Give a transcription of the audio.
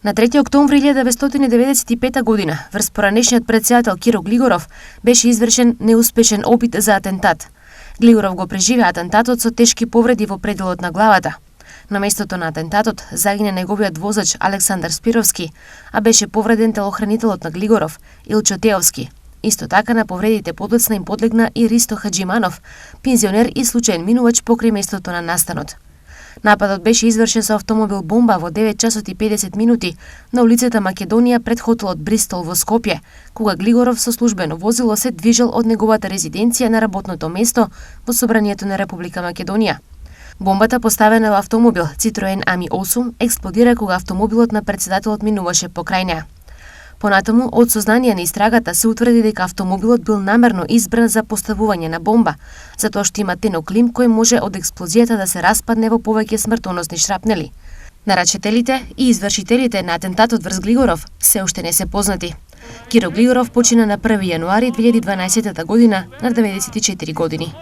На 3 октомври 1995 година, врз поранешниот претседател Киро Глигоров, беше извршен неуспешен опит за атентат. Глигоров го преживеа атентатот со тешки повреди во пределот на главата. На местото на атентатот загине неговиот возач Александар Спировски, а беше повреден телохранителот на Глигоров, Илчо Теовски. Исто така на повредите подоцна им подлегна и Ристо Хаджиманов, пензионер и случаен минувач покрај местото на настанот. Нападот беше извршен со автомобил бомба во 9 часот и 50 минути на улицата Македонија пред хотелот Бристол во Скопје, кога Глигоров со службено возило се движел од неговата резиденција на работното место во Собранието на Република Македонија. Бомбата поставена во автомобил Citroen Ami 8 експлодира кога автомобилот на претседателот минуваше покрај неа. Понатаму, од сознание на истрагата се утврди дека автомобилот бил намерно избран за поставување на бомба, затоа што има теноклим кој може од експлозијата да се распадне во повеќе смртоносни шрапнели. Нарачителите и извршителите на атентатот врз Глигоров се уште не се познати. Киро Глигоров почина на 1 јануари 2012 година на 94 години.